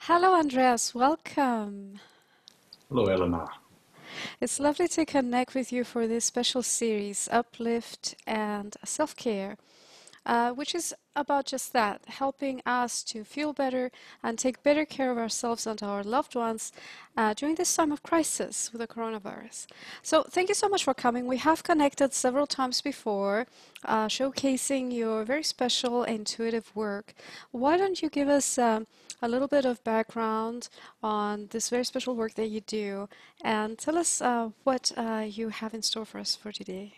Hello, Andreas. Welcome. Hello, Elena. It's lovely to connect with you for this special series, Uplift and Self-Care, which is about just that, helping us to feel better and take better care of ourselves and our loved ones during this time of crisis with the coronavirus. So thank you so much for coming. We have connected several times before, showcasing your very special intuitive work. Why don't you give us a little bit of background on this very special work that you do and tell us what you have in store for us for today.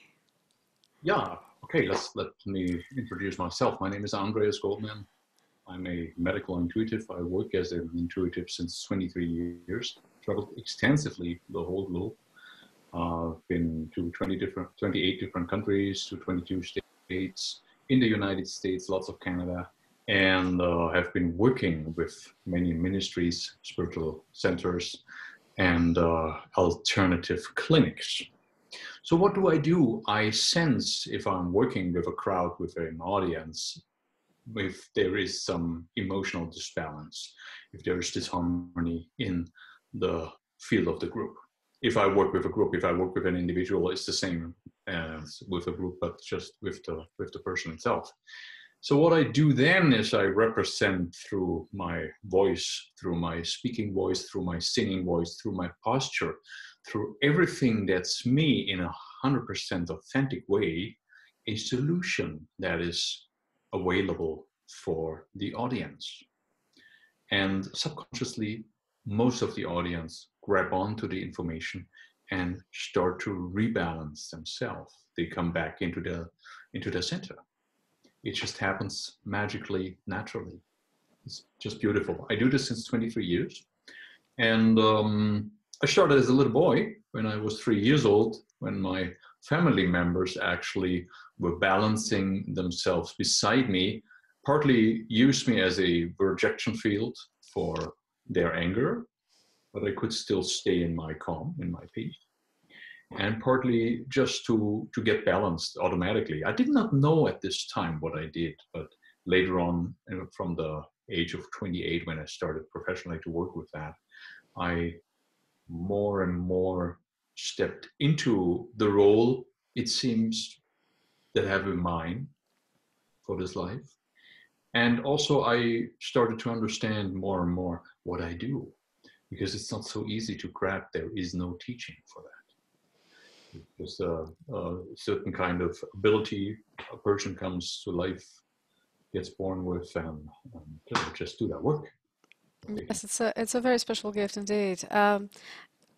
Yeah, okay, let me introduce myself. My name is Andreas Goldemann. I'm a medical intuitive. I work as an intuitive since 23 years, traveled extensively the whole globe. Been to 28 different countries, to 22 states, in the United States, lots of Canada, and have been working with many ministries, spiritual centers, and alternative clinics. So what do? I sense if I'm working with a crowd, with an audience, if there is some emotional disbalance, if there is disharmony in the field of the group. If I work with a group, if I work with an individual, it's the same as with a group, but just with the person itself. So what I do then is I represent through my voice, through my speaking voice, through my singing voice, through my posture, through everything that's me in 100% authentic way, a solution that is available for the audience. And subconsciously, most of the audience grab onto the information and start to rebalance themselves. They come back into the center. It just happens magically, naturally. It's just beautiful. I do this since 23 years. And I started as a little boy when I was 3 years old, when my family members actually were balancing themselves beside me, partly used me as a projection field for their anger, but I could still stay in my calm, in my peace, and partly just to get balanced automatically. I did not know at this time what I did, but later on, from the age of 28, when I started professionally to work with that, I more and more stepped into the role, it seems, that I have in mind for this life. And also I started to understand more and more what I do, because it's not so easy to grab. There is no teaching for that. Just a certain kind of ability a person comes to life, gets born with, and just do that work. Yes, it's a very special gift indeed.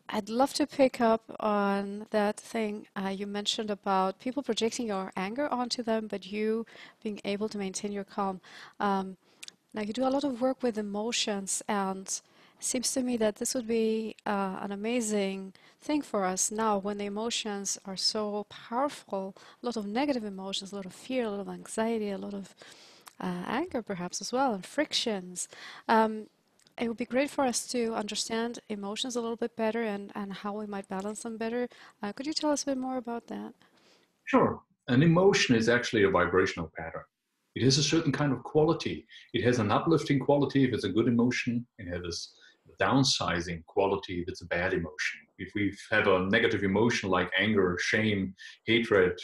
I'd love to pick up on that thing you mentioned about people projecting your anger onto them, but you being able to maintain your calm. Now, you do a lot of work with emotions, and it seems to me that this would be an amazing thing for us now when the emotions are so powerful. A lot of negative emotions, a lot of fear, a lot of anxiety, a lot of anger perhaps as well, and frictions. Um, it would be great for us to understand emotions a little bit better and how we might balance them better. Could you tell us a bit more about that? Sure. An emotion is actually a vibrational pattern. It has a certain kind of quality. It has an uplifting quality if it's a good emotion. It has a downsizing quality if it's a bad emotion. If we have a negative emotion like anger, shame, hatred,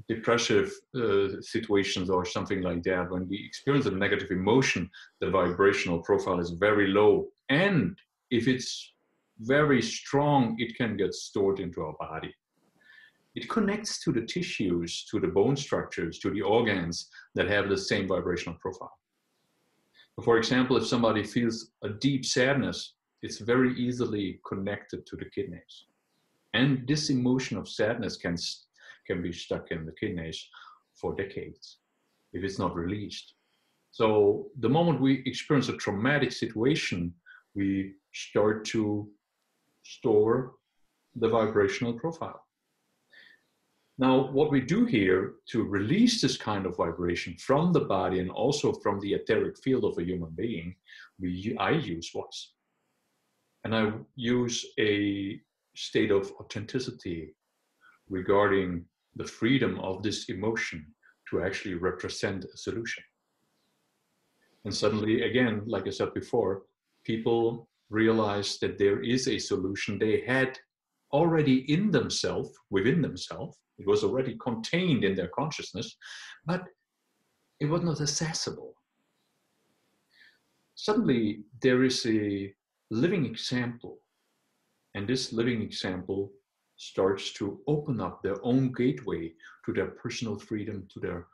depressive situations or something like that, when we experience a negative emotion, the vibrational profile is very low. And if it's very strong, it can get stored into our body. It connects to the tissues, to the bone structures, to the organs that have the same vibrational profile. For example, if somebody feels a deep sadness, it's very easily connected to the kidneys. And this emotion of sadness can be stuck in the kidneys for decades if it's not released. So the moment we experience a traumatic situation, we start to store the vibrational profile. Now, what we do here to release this kind of vibration from the body and also from the etheric field of a human being, I use voice. And I use a state of authenticity regarding the freedom of this emotion to actually represent a solution. And suddenly, again, like I said before, people realize that there is a solution they had already in themselves, within themselves. It was already contained in their consciousness, but it was not accessible. Suddenly, there is a living example, and this living example starts to open up their own gateway to their personal freedom, to their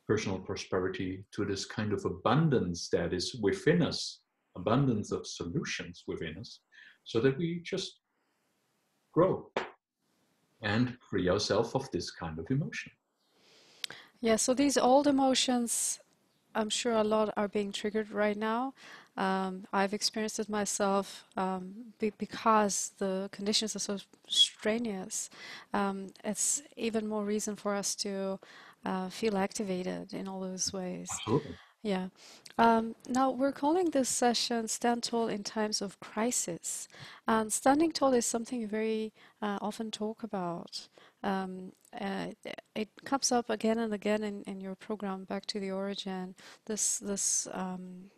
personal prosperity, to this kind of abundance that is within us, abundance of solutions within us, so that we just grow and free ourselves of this kind of emotion. Yeah, so these old emotions, I'm sure a lot are being triggered right now. I've experienced it myself because the conditions are so strenuous. It's even more reason for us to feel activated in all those ways. Absolutely. Yeah. Now we're calling this session Stand Tall in Times of Crisis. And standing tall is something you very often talk about. It comes up again and again in your program, Back to the Origin, this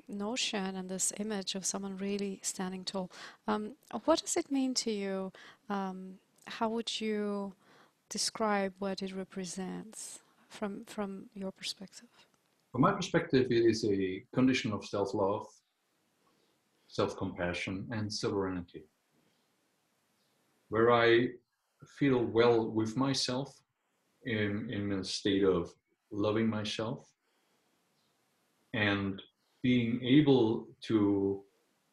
notion and this image of someone really standing tall. What does it mean to you? How would you describe what it represents from your perspective? From my perspective, it is a condition of self-love, self-compassion, and sovereignty, where I feel well with myself in a state of loving myself and being able to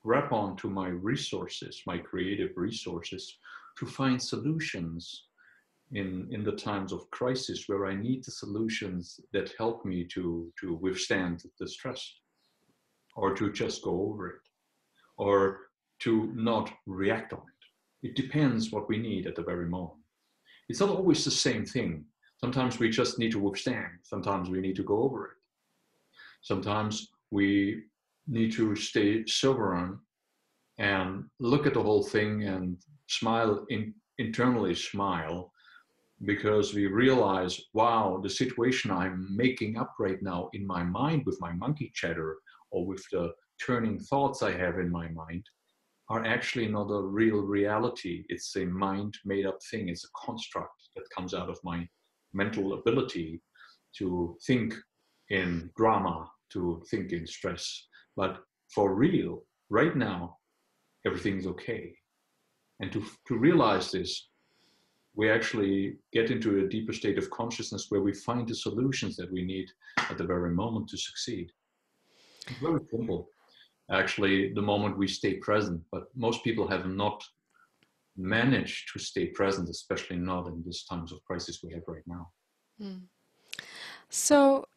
grab onto my resources, my creative resources, to find solutions in the times of crisis where I need the solutions that help me to withstand the stress, or to just go over it, or to not react on it. It depends what we need at the very moment. It's not always the same thing. Sometimes we just need to withstand. Sometimes we need to go over it. Sometimes we need to stay sovereign and look at the whole thing and smile, internally smile, because we realize, wow, the situation I'm making up right now in my mind with my monkey chatter or with the turning thoughts I have in my mind are actually not a real reality. It's a mind made up thing. It's a construct that comes out of my mental ability to think in drama, to think in stress. But for real, right now, everything's okay. And to realize this, we actually get into a deeper state of consciousness where we find the solutions that we need at the very moment to succeed. It's very simple, actually, the moment we stay present, but most people have not managed to stay present, especially not in these times of crisis we have right now. Mm. So,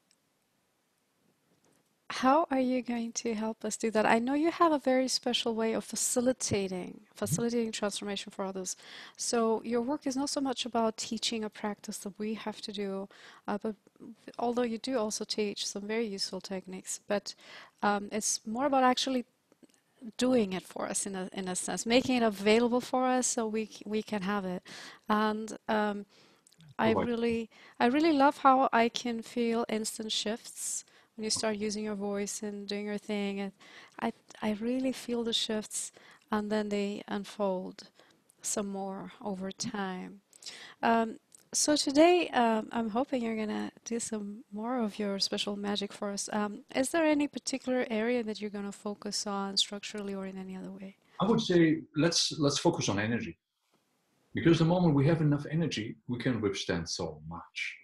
how are you going to help us do that? I know you have a very special way of facilitating transformation for others. So your work is not so much about teaching a practice that we have to do, but although you do also teach some very useful techniques, but it's more about actually doing it for us in a sense, making it available for us so we can have it. And I Provide. really love how I can feel instant shifts when you start using your voice and doing your thing. And I really feel the shifts, and then they unfold some more over time. Um, so today, I'm hoping you're gonna do some more of your special magic for us. Is there any particular area that you're gonna focus on structurally or in any other way? I would say let's focus on energy, because the moment we have enough energy, we can withstand so much.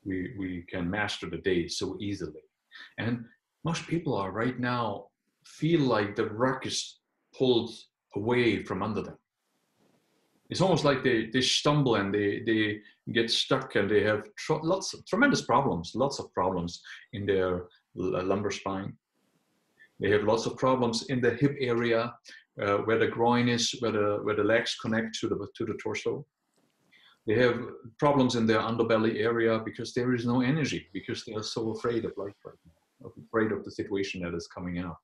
We can master the day so easily. And most people are right now feel like the rug is pulled away from under them. It's almost like they stumble and they get stuck, and they have tremendous problems, lots of problems in their lumbar spine. They have lots of problems in the hip area, where the groin is, where the legs connect to the torso. They have problems in their underbelly area because there is no energy, because they are so afraid of life right now, afraid of the situation that is coming out.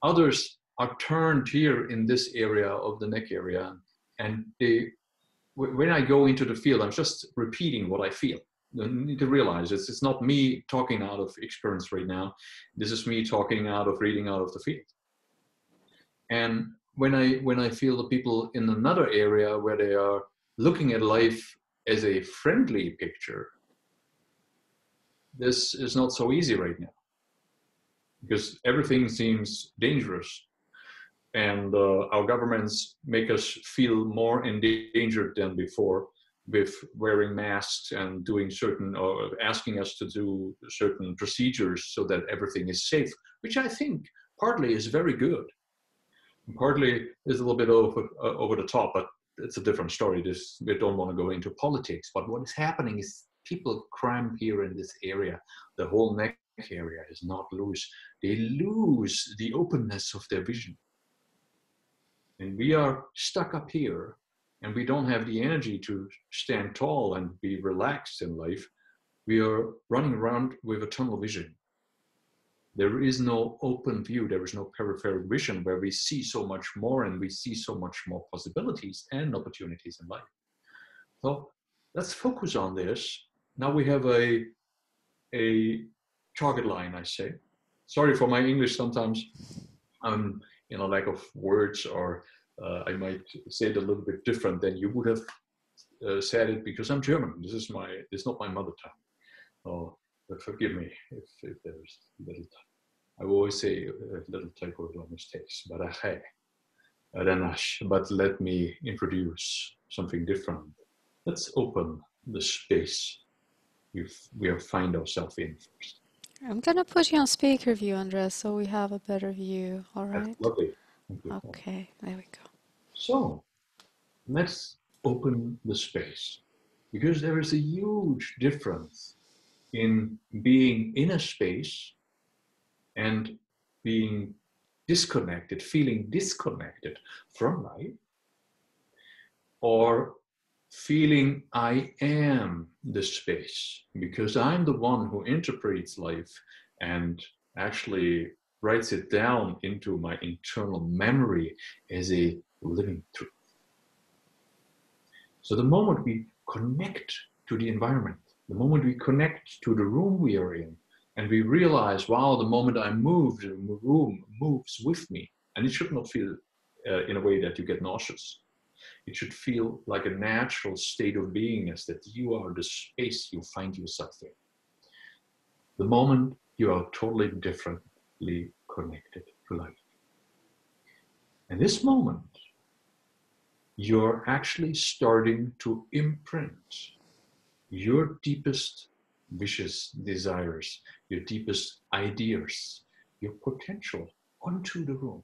Others are turned here in this area of the neck area, and when I go into the field, I'm just repeating what I feel. You need to realize it's not me talking out of experience right now. This is me talking out of reading out of the field. And when I feel the people in another area where they are looking at life as a friendly picture, this is not so easy right now, because everything seems dangerous, and our governments make us feel more endangered than before with wearing masks and doing certain, or asking us to do certain procedures so that everything is safe, which I think partly is very good. Partly is a little bit over the top, but it's a different story. We don't want to go into politics, but what is happening is people cramp here in this area. The whole neck area is not loose. They lose the openness of their vision. And we are stuck up here, and we don't have the energy to stand tall and be relaxed in life. We are running around with a tunnel vision. There is no open view. There is no peripheral vision where we see so much more, and we see so much more possibilities and opportunities in life. So let's focus on this. Now we have a target line, I say. Sorry for my English sometimes. In a lack of words, or I might say it a little bit different than you would have said it, because I'm German. This is not my mother tongue. Oh, but forgive me if there's little. I will always say little typos or mistakes, but let me introduce something different. Let's open the space we have find ourselves in first. I'm gonna put you on speaker view, Andreas, so we have a better view. All That's right. lovely. Thank you. Okay, there we go. So let's open the space, because there is a huge difference in being in a space and being disconnected, feeling disconnected from life, or feeling I am the space, because I'm the one who interprets life and actually writes it down into my internal memory as a living truth. So the moment we connect to the environment, the moment we connect to the room we are in, and we realize, wow, the moment I move, the room moves with me. And it should not feel in a way that you get nauseous. It should feel like a natural state of beingness, that you are the space you find yourself in. The moment you are totally differently connected to life. And this moment, you're actually starting to imprint your deepest wishes, desires, your deepest ideas, your potential onto the room.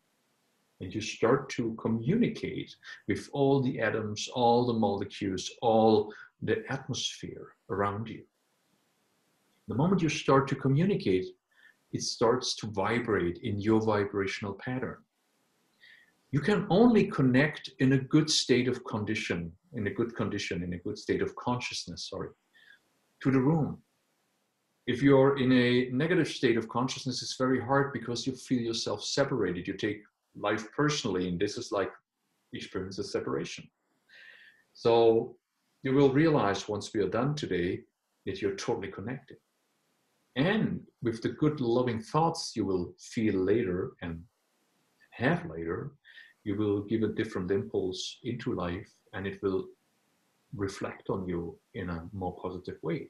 And you start to communicate with all the atoms, all the molecules, all the atmosphere around you. The moment you start to communicate, it starts to vibrate in your vibrational pattern. You can only connect in a good state of condition, in a good state of consciousness, to the room. If you're in a negative state of consciousness, it's very hard, because you feel yourself separated. You take life personally, and this is like experience of separation. So you will realize once we are done today that you're totally connected. And with the good loving thoughts you will feel later and have later, you will give a different impulse into life, and it will reflect on you in a more positive way.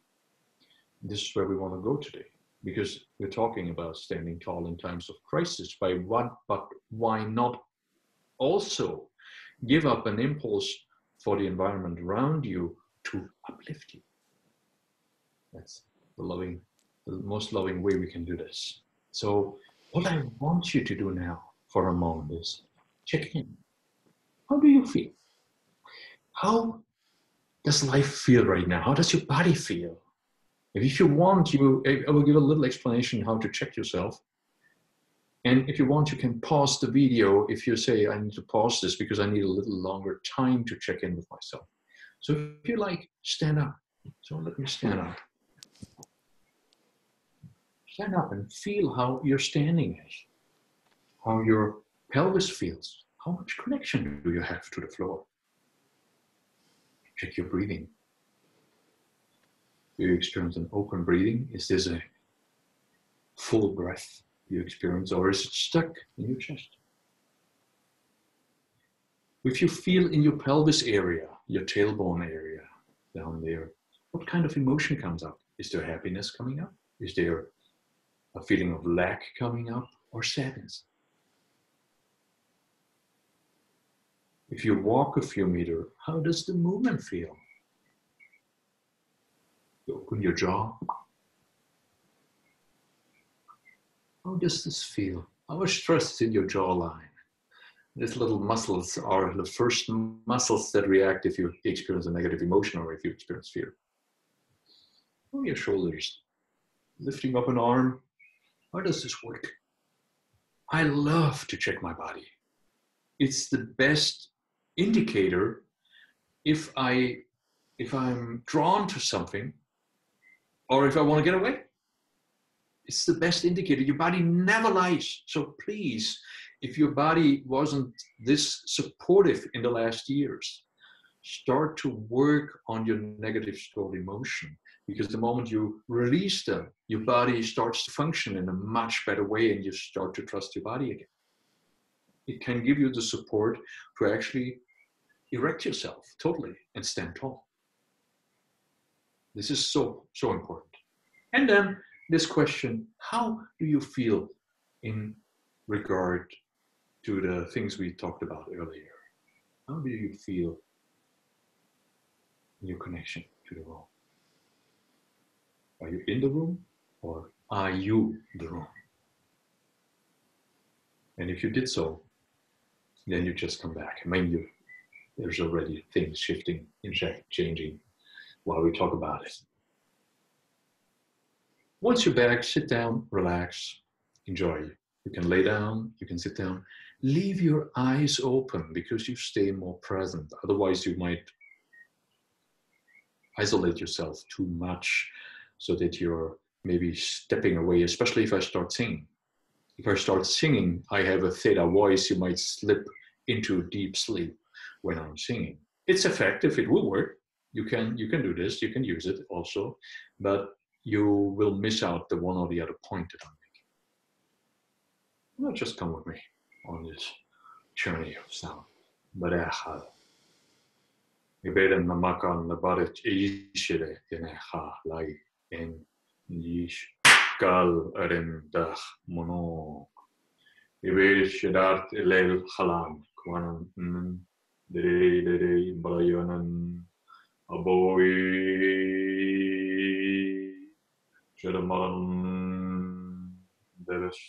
This is where we want to go today, because we're talking about standing tall in times of crisis. But why not also give up an impulse for the environment around you to uplift you? That's the most loving way we can do this. So what I want you to do now for a moment is check in. How do you feel? How does life feel right now? How does your body feel? If you want, I will give a little explanation how to check yourself. And if you want, you can pause the video if you say, I need to pause this because I need a little longer time to check in with myself. So if you like, stand up. So let me stand up. Stand up and feel how your standing is, how your pelvis feels. How much connection do you have to the floor? Check your breathing. Do you experience an open breathing? Is this a full breath you experience, or is it stuck in your chest? If you feel in your pelvis area, your tailbone area down there, what kind of emotion comes up? Is there happiness coming up? Is there a feeling of lack coming up, or sadness? If you walk a few meters, how does the movement feel? You open your jaw. How does this feel? How much stress is in your jawline? These little muscles are the first muscles that react if you experience a negative emotion or if you experience fear. Oh, your shoulders, lifting up an arm. How does this work? I love to check my body. It's the best indicator if I'm drawn to something or if I want to get away. It's the best indicator. Your body never lies. So please, if your body wasn't this supportive in the last years, start to work on your negative stored emotion, because the moment you release them, your body starts to function in a much better way and you start to trust your body again. It can give you the support to actually erect yourself totally and stand tall. This is so, so important. And then this question, how do you feel in regard to the things we talked about earlier? How do you feel in your connection to the room? Are you in the room or are you the room? And if you did so, then you just come back. I mean, there's already things shifting, changing while we talk about it. Once you're back, sit down, relax, enjoy. You can lay down, you can sit down. Leave your eyes open because you stay more present. Otherwise, you might isolate yourself too much so that you're maybe stepping away, especially if I start singing. If I start singing, I have a theta voice. You might slip into deep sleep when I'm singing. It's effective, it will work. You can do this, you can use it also, but you will miss out the one or the other point that I'm making. Well, just come with me on this journey of sound. Barecha. Gebeden namakan nabaret ishire yenecha lai en yish gal erin dach mono. Gebeden shedart elel halan kwanan dere balayanan aboy shedamalan deres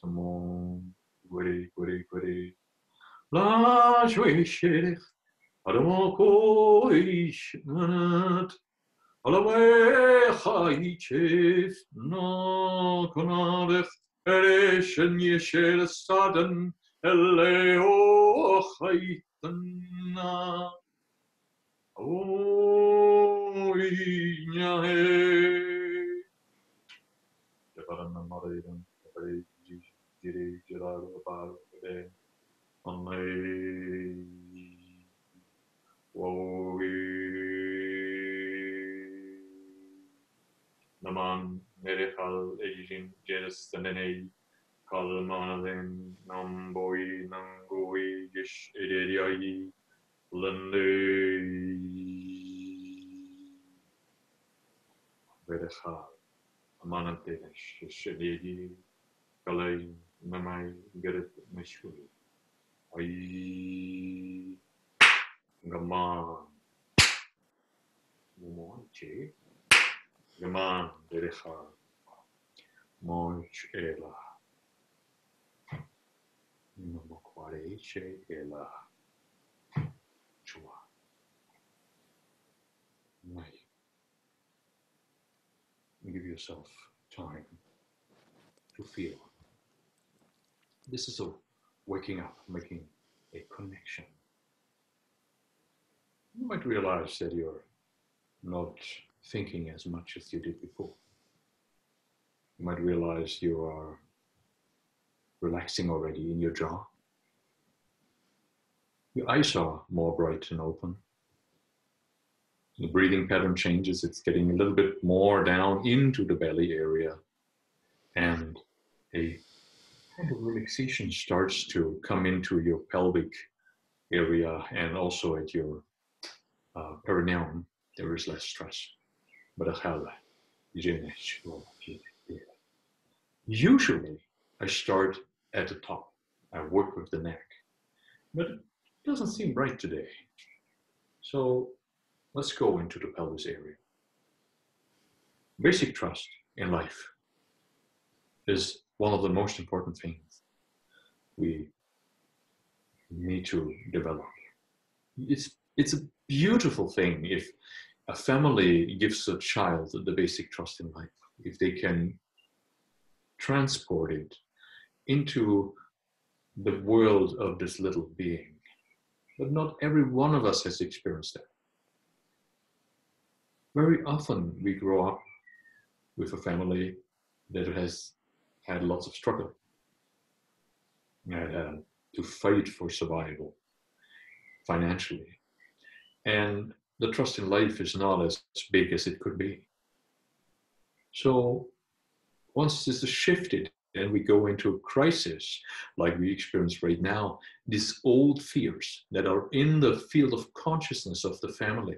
samon gweri la shwishirich Adamakoish manat alawecha ichif na konadech ereshen yeshel sadan eleo chaitana oi nyahe Devaran Maridan Devari Jiri Jirar Bar Ede Only Naman Merechal Asian Jeris Sanene Kalmanadin Namboi Nangoi Gish Ediai Lende Merechal Amanatish Shedidi Kalai Namai Gerit Meshuri I Gaman Monche Gaman Derechal Monch Ela Nomoquareche Ela Chua Nay. Give yourself time to feel. This is a waking up, making a connection. You might realize that you're not thinking as much as you did before. You might realize you are relaxing already in your jaw. Your eyes are more bright and open. The breathing pattern changes. It's getting a little bit more down into the belly area. And a kind of relaxation starts to come into your pelvic area and also at your perineum. There is less stress. Usually, I start at the top. I work with the neck. But it doesn't seem right today. So let's go into the pelvis area. Basic trust in life is one of the most important things we need to develop. It's a beautiful thing if a family gives a child the basic trust in life, if they can transport it into the world of this little being. But not every one of us has experienced that. Very often we grow up with a family that has had lots of struggle, had to fight for survival financially. And the trust in life is not as big as it could be. So once this is shifted and we go into a crisis like we experience right now, these old fears that are in the field of consciousness of the family,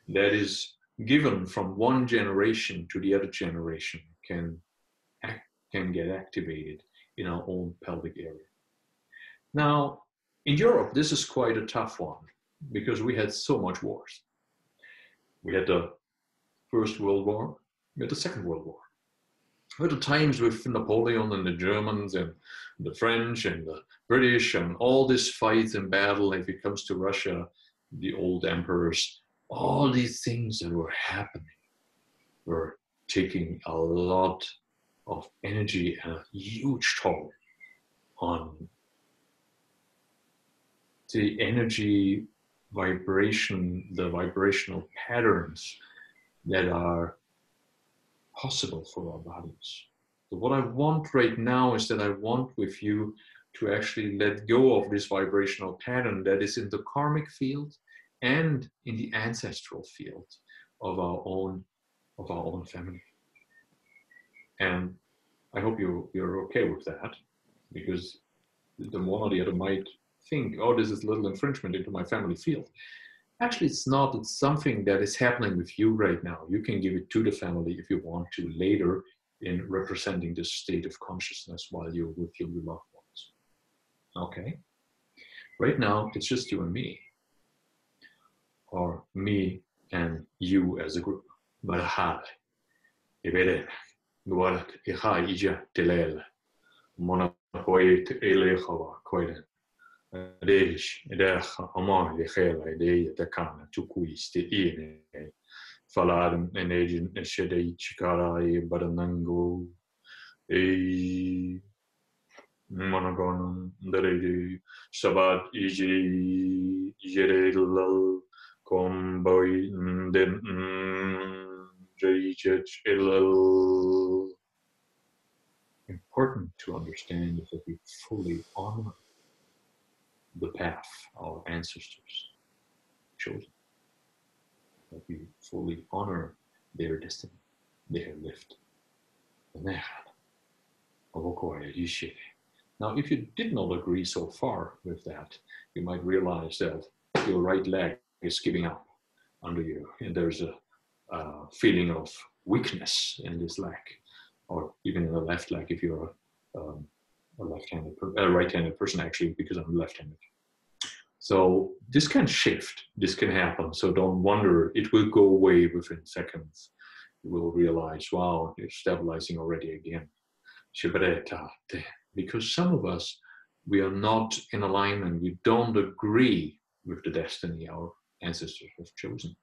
that is given from one generation to the other generation, can get activated in our own pelvic area. Now, in Europe, this is quite a tough one because we had so much wars. We had the First World War, we had the Second World War. We had the times with Napoleon and the Germans and the French and the British and all this fight and battle. If it comes to Russia, the old emperors, all these things that were happening were taking a lot of energy and a huge toll on the energy vibration, the vibrational patterns that are possible for our bodies. So what I want right now is that I want with you to actually let go of this vibrational pattern that is in the karmic field and in the ancestral field of our own family. And I hope you're okay with that, because the one or the other might think, oh, this is a little infringement into my family field. Actually, it's not. It's something that is happening with you right now. You can give it to the family if you want to later in representing this state of consciousness while you're with your loved ones. Okay? Right now, it's just you and me. Or me and you as a group. Barahal. Ibere. Nuarak. Iha ija telel. Monapoit elechawa koiden. Reish, Edech, Amar, Lechela, Idea, Takana, Tukuis, the Ine, Faladam, and Agent, Shede, Chikara, Badanango, Monagon, the Redi, Sabat, Iji, Jerel, Comboy, then Jach, Elal. Important to understand is that we fully honor the path our ancestors chosen, that we fully honor their destiny they have lived. Now, if you did not agree so far with that, you might realize that your right leg is giving up under you, and there's a feeling of weakness in this leg, or even in the left leg if you're a right-handed person, actually, because I'm left-handed. So this can shift, this can happen. So don't wonder, it will go away within seconds. You will realize, wow, you're stabilizing already again. Because some of us, we are not in alignment. We don't agree with the destiny our ancestors have chosen.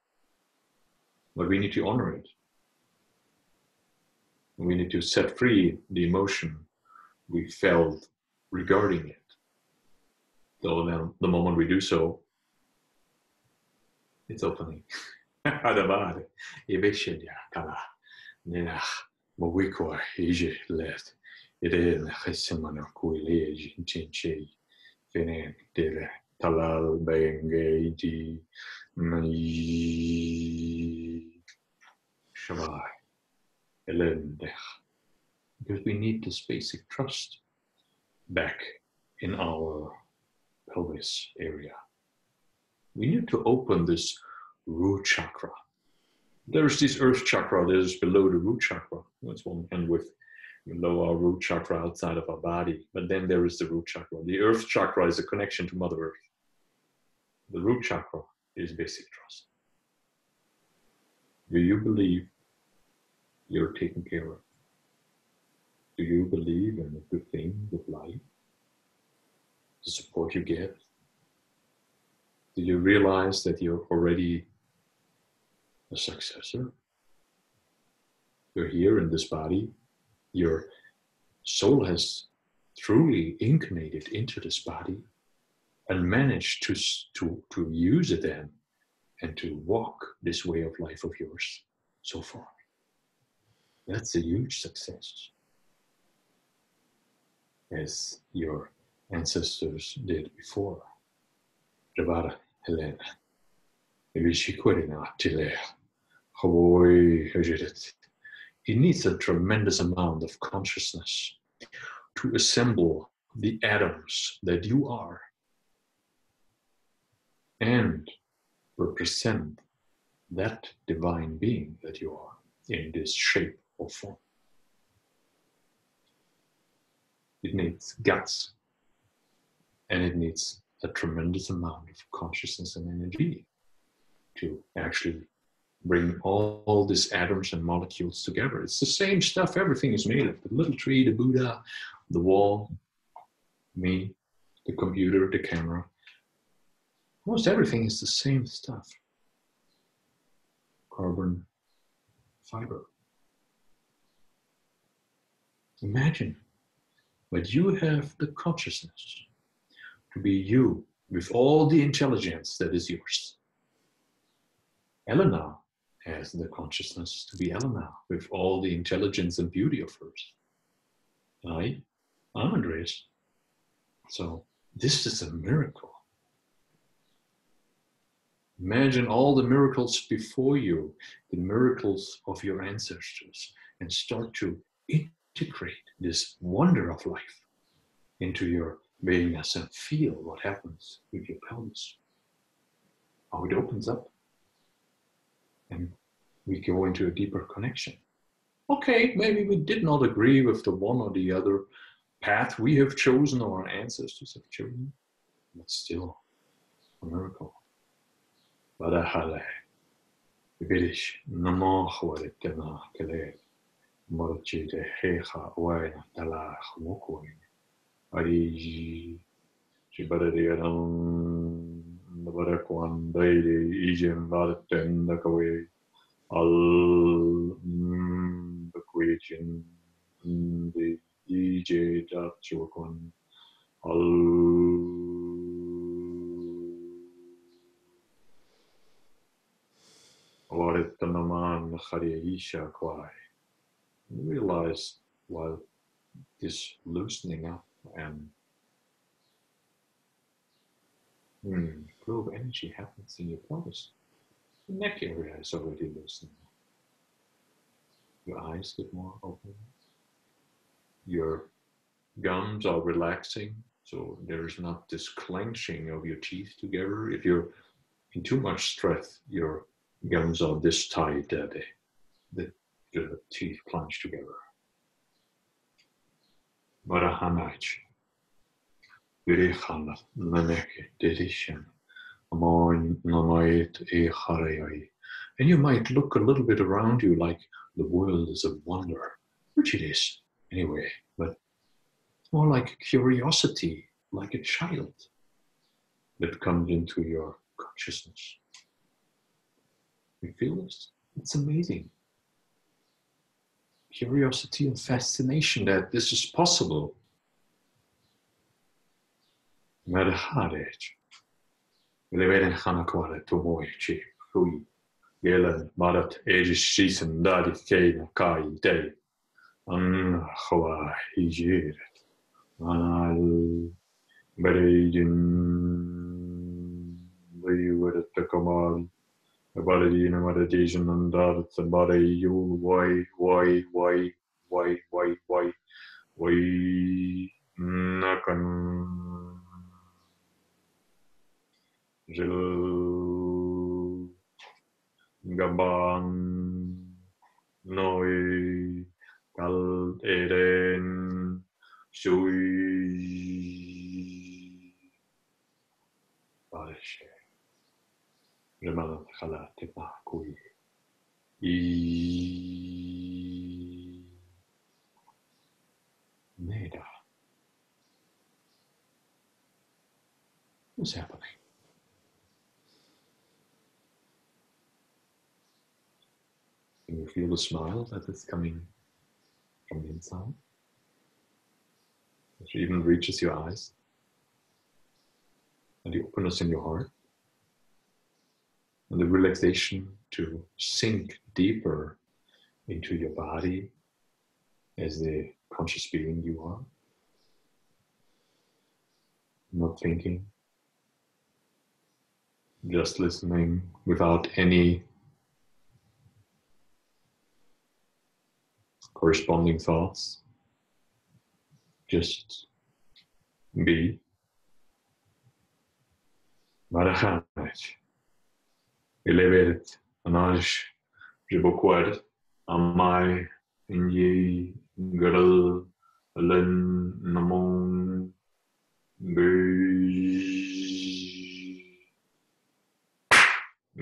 But we need to honor it. We need to set free the emotion we felt regarding it. So then the moment we do so, it's opening. talal bengeji Shavai Elena. Because we need this basic trust back in our pelvis area. We need to open this root chakra. There's this earth chakra that is below the root chakra. That's one hand with below our root chakra outside of our body. But then there is the root chakra. The earth chakra is a connection to Mother Earth. The root chakra is basic trust. Do you believe you're taken care of? Do you believe in the good things of life? The support you get? Do you realize that you're already a successor? You're here in this body. Your soul has truly incarnated into this body and managed to use it then and to walk this way of life of yours so far. That's a huge success, as your ancestors did before. Elena. It needs a tremendous amount of consciousness to assemble the atoms that you are and represent that divine being that you are in this shape or form. It needs guts, and it needs a tremendous amount of consciousness and energy to actually bring all these atoms and molecules together. It's the same stuff everything is made of. The little tree, the Buddha, the wall, me, the computer, the camera. Most everything is the same stuff. Carbon fiber. Imagine, but you have the consciousness to be you with all the intelligence that is yours. Elena has the consciousness to be Elena with all the intelligence and beauty of hers. I'm Andreas. So this is a miracle. Imagine all the miracles before you, the miracles of your ancestors, and start to integrate this wonder of life into your beingness and feel what happens with your pelvis. How it opens up. And we go into a deeper connection. Okay, maybe we did not agree with the one or the other path we have chosen or our ancestors have chosen, but still a miracle. Badahale, Vidish, Namohwaritana, Kale, Morchi de Heha, Waina, Tala, Mokoin, Ariji, Shibarian, the Barakwan, Daily, Ijim, Varten, the Kawe, Al Bequichin, the DJ Dachukon, Al Waritanaman Khariisha Kwai. Realize while this loosening up and flow of energy happens in your pelvis, the neck area is already loosening. Your eyes get more open. Your gums are relaxing, so there's not this clenching of your teeth together. If you're in too much stress, your gums are this tight that the teeth clench together. Hamachi. And you might look a little bit around you like the world is a wonder, which it is anyway, but more like curiosity, like a child that comes into your consciousness. You feel this? It's amazing. Curiosity and fascination that this is possible. Medharech. Leveren Hanakwara to Moichi, Hui, Yellen, Marat, Aegis, Season, Daddy, Kane, Kai, Day, Hoa, Hijir, Anal, Beredin, we would have to come on about it in a meditation and that it's about a you why nakan jil gaban noi kal eden shui barishe remala khala tepa kui I neda. What's happening? Can you feel the smile that is coming from the inside? It even reaches your eyes. And the openness in your heart. And the relaxation to sink deeper into your body as the conscious being you are. Not thinking. Just listening without any corresponding thoughts. Just be. Marachanach. Elevet. Anaj. Jibokwad. Amai. Inyi. Girdle. Len. Namon.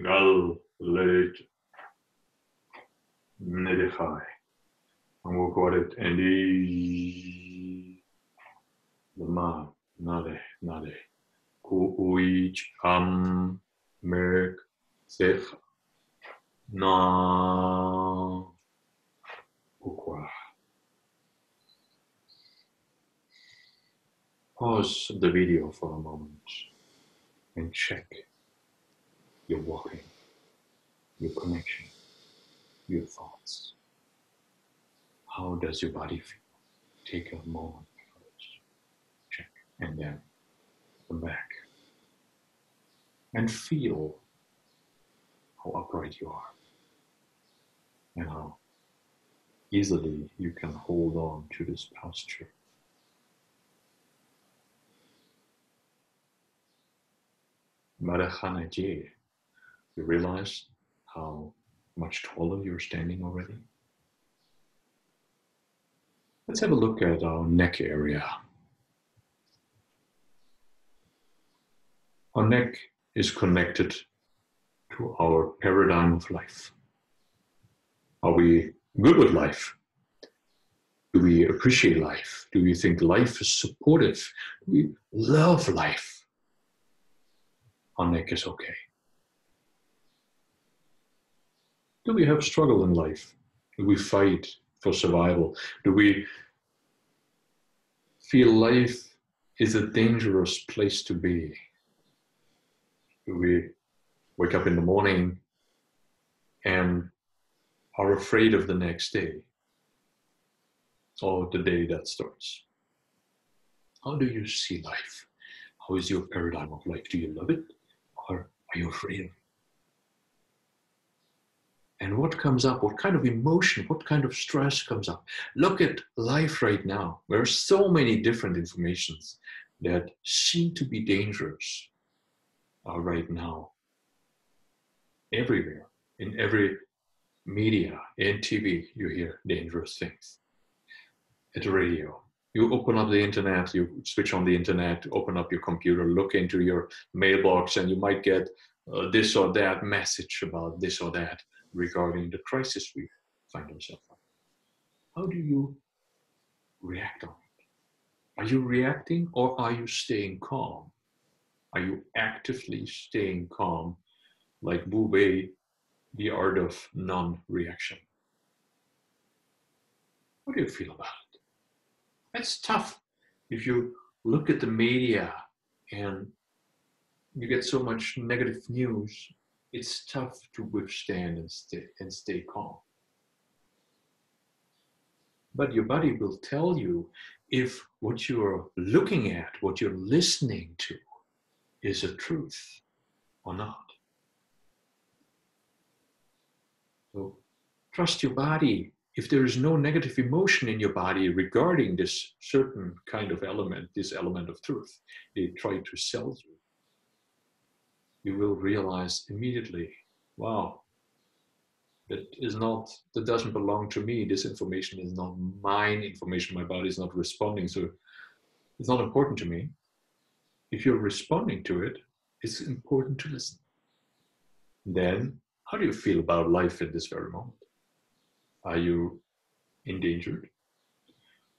Gal. Let. Nedify. And we'll call it Endi Lama Nade Nade Kuich Merk Sef Na Ukwa. Pause the video for a moment and check your walking, your connection, your thoughts. How does your body feel? Take a moment first, check, and then come back. And feel how upright you are and how easily you can hold on to this posture. Marachanaje, you realize how much taller you're standing already? Let's have a look at our neck area. Our neck is connected to our paradigm of life. Are we good with life? Do we appreciate life? Do we think life is supportive? Do we love life? Our neck is okay. Do we have struggle in life? Do we fight for survival? Do we feel life is a dangerous place to be? Do we wake up in the morning and are afraid of the next day or the day that starts? How do you see life? How is your paradigm of life? Do you love it or are you afraid of it? And what comes up? What kind of emotion, what kind of stress comes up? Look at life right now. There are so many different informations that seem to be dangerous right now. Everywhere, in every media, in TV, you hear dangerous things. At the radio, you open up the internet, you switch on the internet, open up your computer, look into your mailbox, and you might get this or that message about this or that regarding the crisis we find ourselves in. How do you react on it? Are you reacting or are you staying calm? Are you actively staying calm, like Wu Wei, the art of non-reaction? What do you feel about it? It's tough if you look at the media and you get so much negative news. It's tough to withstand and stay calm. But your body will tell you if what you're looking at, what you're listening to, is a truth or not. So trust your body. If there is no negative emotion in your body regarding this certain kind of element, this element of truth, they try to sell you, you will realize immediately, wow, that doesn't belong to me. This information is not mine information. My body is not responding, so it's not important to me. If you're responding to it, it's important to listen. Then, how do you feel about life in this very moment? Are you endangered?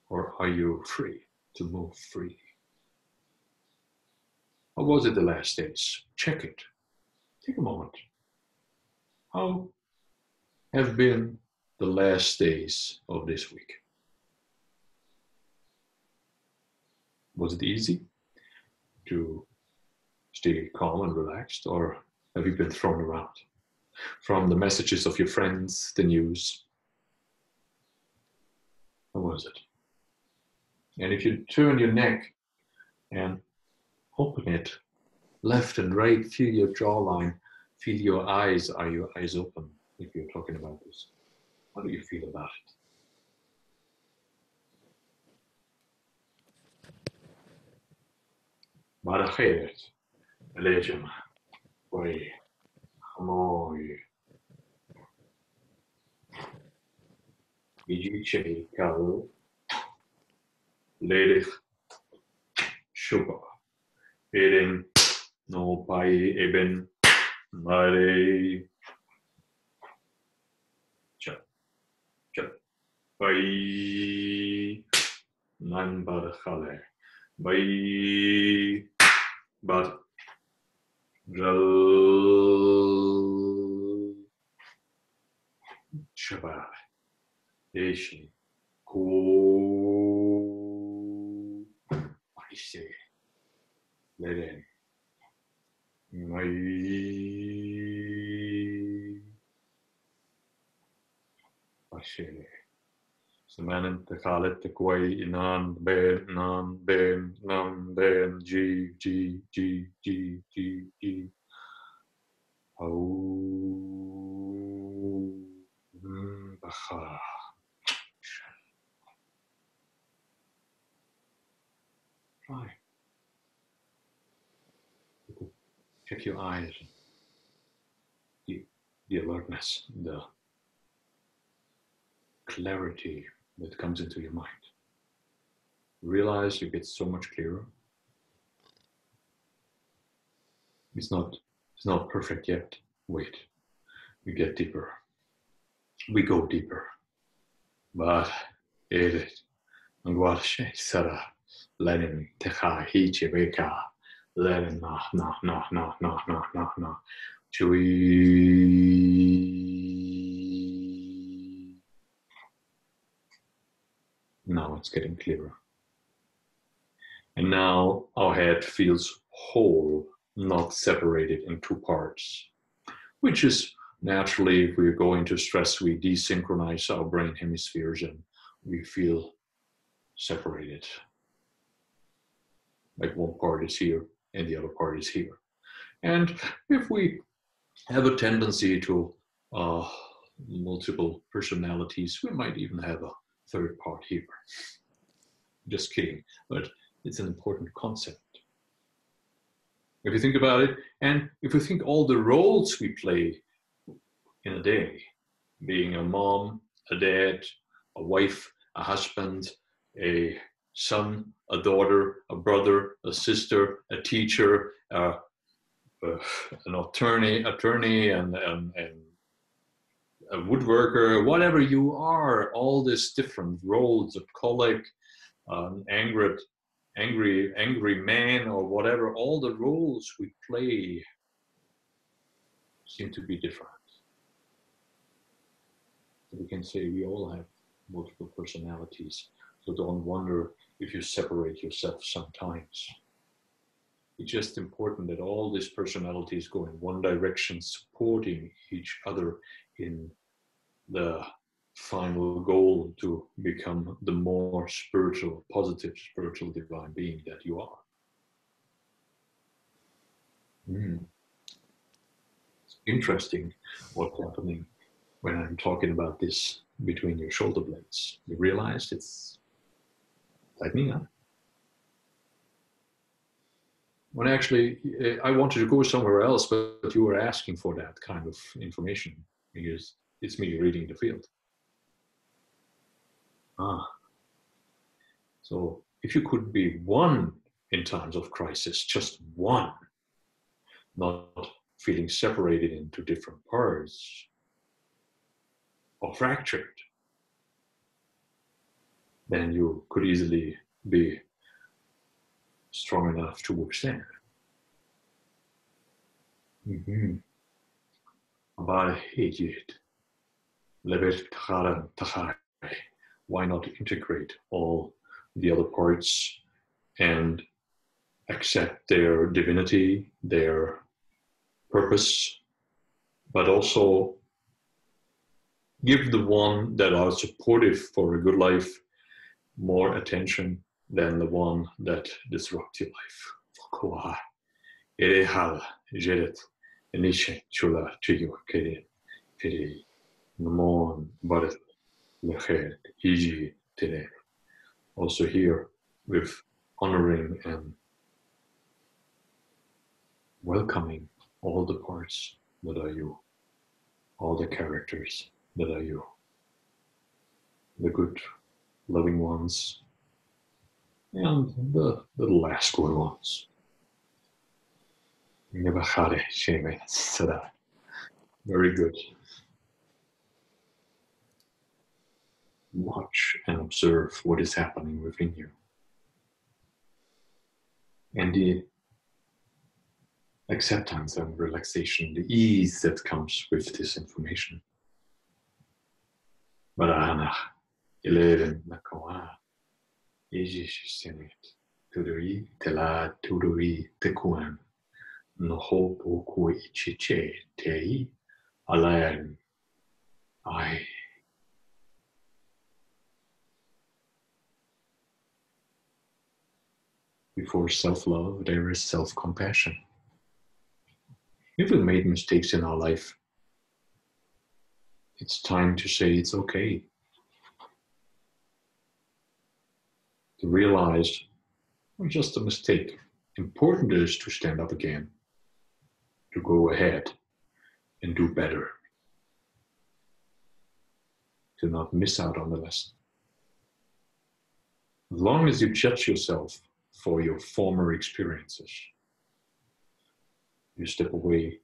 Or are you free to move freely? How was it the last days? Check it. Take a moment. How have been the last days of this week? Was it easy to stay calm and relaxed, or have you been thrown around from the messages of your friends, the news? How was it? And if you turn your neck and open it left and right, feel your jawline, feel your eyes. Are your eyes open if you're talking about this? How do you feel about it? Marachet, Elena, Way, Hamachi, Vibrational, Chakra, Ledig, Sugar, Eden, no Pai, Eben, Mare, Chap, Pai, Nan Badachale, Bai, Bad, Jal, Shabbat, Eshi, Ko, Paise, Leden, Mai, Paise. Semanen te galet te kwai nan ben g au bacha. Try. Check your eyes. The alertness, the clarity that comes into your mind. Realize you get so much clearer. It's not perfect yet. Wait. We get deeper. We go deeper. But it and what Sarah Lenin Techa Hichibeka Lenin no Chui. Now it's getting clearer. And now our head feels whole, not separated in two parts, which is naturally, if we go into stress, we desynchronize our brain hemispheres and we feel separated. Like one part is here and the other part is here. And if we have a tendency to multiple personalities, we might even have a third part here. Just kidding, but it's an important concept. If you think about it, and if we think all the roles we play in a day, being a mom, a dad, a wife, a husband, a son, a daughter, a brother, a sister, a teacher, an attorney, and a woodworker, whatever you are, all these different roles, a colleague, angry man, or whatever, all the roles we play seem to be different. So we can say we all have multiple personalities. So don't wonder if you separate yourself sometimes. It's just important that all these personalities go in one direction, supporting each other in the final goal to become the more spiritual, positive, spiritual divine being that you are. interesting what's happening when I'm talking about this between your shoulder blades. You realize it's tightening up. When actually, I wanted to go somewhere else, but you were asking for that kind of information because it's me reading the field. So if you could be one in times of crisis, just one, not feeling separated into different parts or fractured, then you could easily be strong enough to withstand. Why not integrate all the other parts and accept their divinity, their purpose, but also give the one that are supportive for a good life more attention than the one that disrupts your life. Also here with honoring and welcoming all the parts that are you, all the characters that are you, the good, loving ones, and the less good ones. Very good. Watch and observe what is happening within you. And the acceptance and relaxation, the ease that comes with this information. Barana, 11, Nakawa, Ejishisenet, Tudui, Tela, Tudui, Tekuan, Noho, Boku, Ichiche, Tei, Alayan, I. Before self-love, there is self-compassion. If we made mistakes in our life, it's time to say it's okay. To realize it's just a mistake. Important is to stand up again, to go ahead and do better, to not miss out on the lesson. As long as you judge yourself for your former experiences, you step away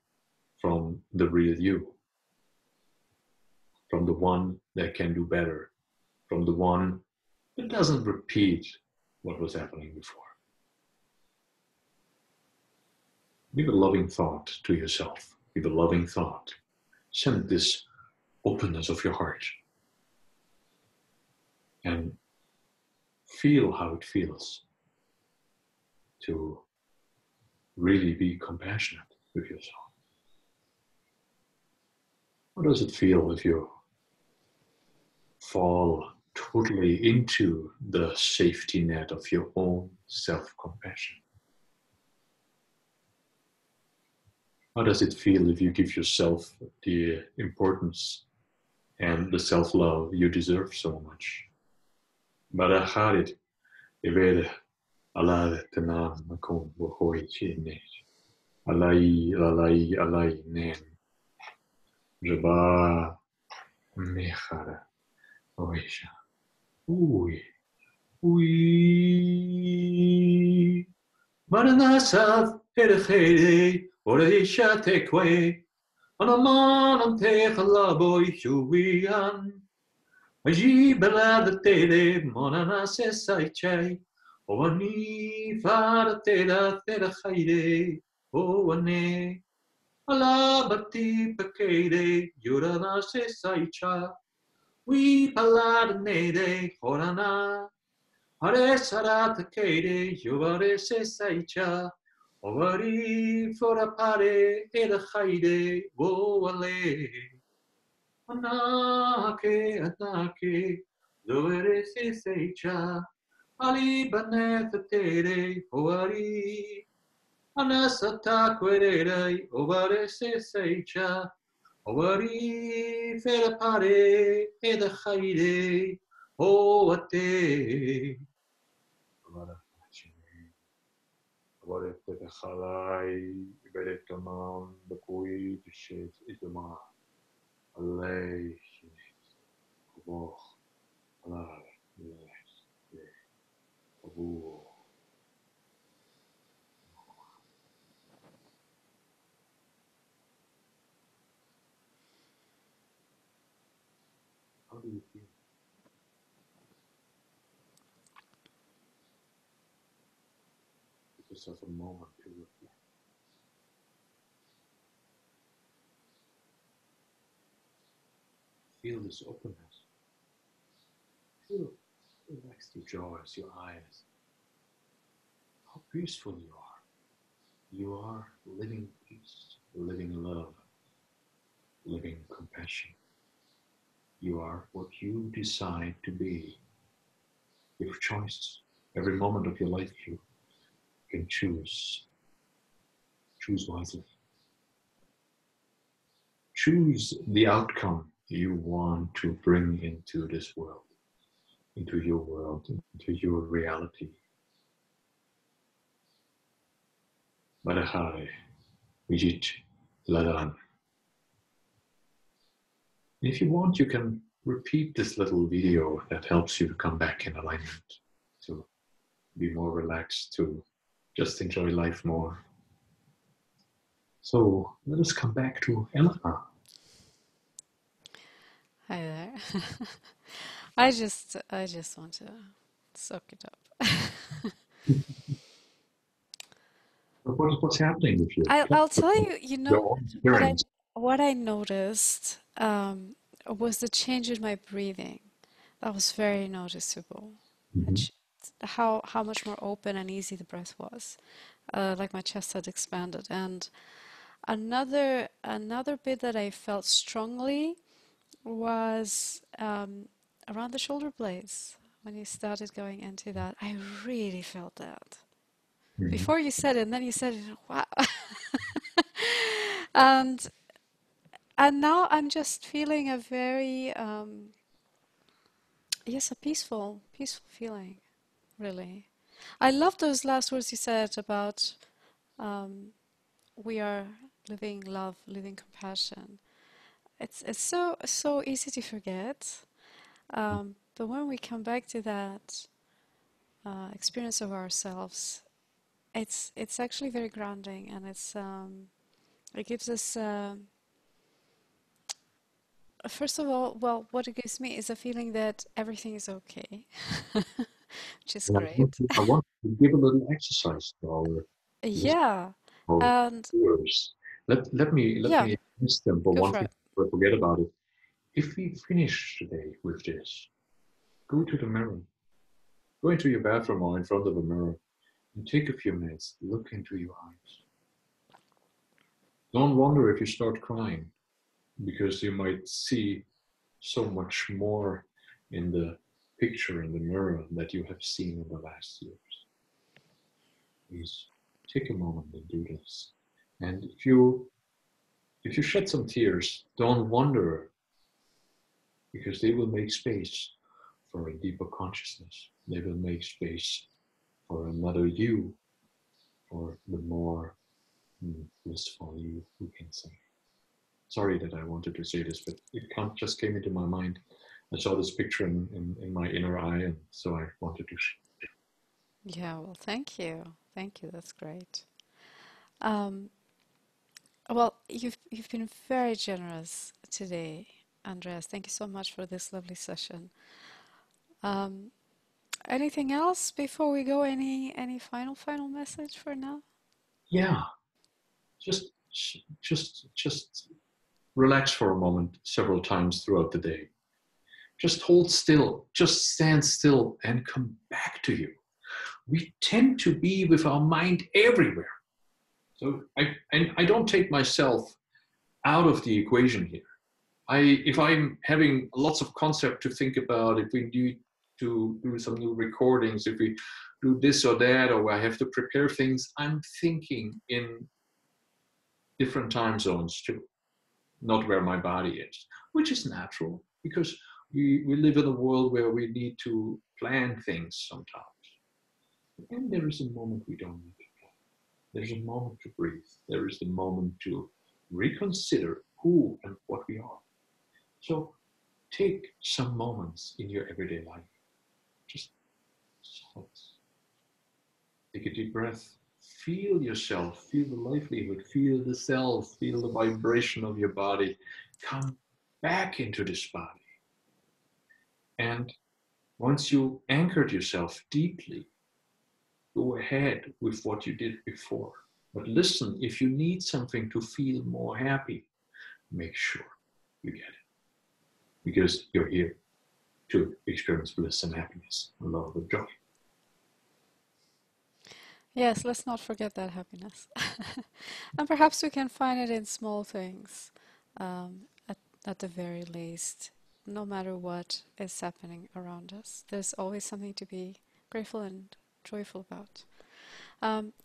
from the real you, from the one that can do better, from the one that doesn't repeat what was happening before. Give a loving thought to yourself. Give a loving thought. Send this openness of your heart and feel how it feels to really be compassionate with yourself. How does it feel if you fall totally into the safety net of your own self-compassion? How does it feel if you give yourself the importance and the self-love you deserve so much? Baraharit, Evere, Allah, Tanan, Makon, Bohoi, Chine, Alai, Alai, Alai, Nen, Jaba, Mechara, Oisha, Ui, Ui, Maranasa, Erhere, Oreisha, Tekwe, Anaman, Techalabo, Huian, Aji, Bela, the Tele, Monanase, Saichai, Oani, Fara, Tela, Terahaide, Oane, Alabati, Pacade, Yuranase, Saicha, we Paladnede, Horana, Aresara, Takade, Yuvarese, Saicha, Ovari, for a pare, Edahaide, Woale. Anake, Anake, Loverese Seicha, Ali Banefatere, Oari, Anasata querere, ovare se seicha, ovari fere pare, e the haide, o ate. Ovare fere halai, beretoman, the kui, the shit, itama, alay, oh, alay, yes, oh. How do you feel? Give yourself a moment to reflect. Feel this openness. Feel relax your jaws, your eyes. How peaceful you are. You are living peace, living love, living compassion. You are what you decide to be. You have choice. Every moment of your life you can choose. Choose wisely. Choose the outcome you want to bring into this world, into your reality. Madahai, Vijit, Ladan. If you want, you can repeat this little video that helps you to come back in alignment, to be more relaxed, to just enjoy life more. So let us come back to Elena. Hi there. I just want to soak it up. What's happening with you? I'll tell you, you know, Your what I noticed was the change in my breathing. That was very noticeable. And how much more open and easy the breath was. Like my chest had expanded. And another bit that I felt strongly was around the shoulder blades. When you started going into that, I really felt that. Before you said it, and then you said it, wow. and now I'm just feeling a very yes, a peaceful feeling, really. I love those last words you said about we are living love, living compassion. It's so easy to forget, but when we come back to that experience of ourselves, it's actually very grounding, and it gives us first of all, well, what it gives me is a feeling that everything is okay, which is great. I want to give a little exercise to our Yeah, and viewers. Let me ask them for go one for thing. it. But forget about it. If we finish today with this, go to the mirror. Go into your bathroom or in front of a mirror and take a few minutes. Look into your eyes. Don't wonder if you start crying, because you might see so much more in the picture in the mirror that you have seen in the last years. Please take a moment and do this. And if you shed some tears, don't wonder, because they will make space for a deeper consciousness. They will make space for another you, for the more blissful you, who can say. Sorry that I wanted to say this, but it just came into my mind. I saw this picture in my inner eye, and so I wanted to share it. Yeah, well, thank you. Thank you. That's great. Well, you've been very generous today, Andreas. Thank you so much for this lovely session. Anything else before we go? Any final message for now? Yeah, just relax for a moment several times throughout the day. Just hold still, just stand still and come back to you. We tend to be with our mind everywhere. So I don't take myself out of the equation here. If I'm having lots of concept to think about, if we do to do some new recordings, if we do this or that, or I have to prepare things, I'm thinking in different time zones too, not where my body is, which is natural because we live in a world where we need to plan things sometimes. And there is a moment we don't need to plan. There's a moment to breathe. There is the moment to reconsider who and what we are. So take some moments in your everyday life. Just silence. Take a deep breath. Feel yourself, feel the livelihood, feel the self, feel the vibration of your body. Come back into this body. And once you anchored yourself deeply, go ahead with what you did before. But listen, if you need something to feel more happy, make sure you get it. Because you're here to experience bliss and happiness, and love and joy. Yes, let's not forget that happiness. And perhaps we can find it in small things, at the very least, no matter what is happening around us. There's always something to be grateful and joyful about.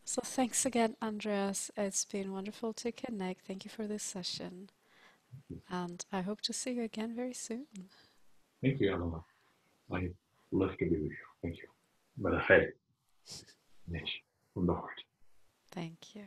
So thanks again, Andreas. It's been wonderful to connect. Thank you for this session. And I hope to see you again very soon. Thank you, Elena. I love to be with you. Thank you. But hey, from the heart. Thank you.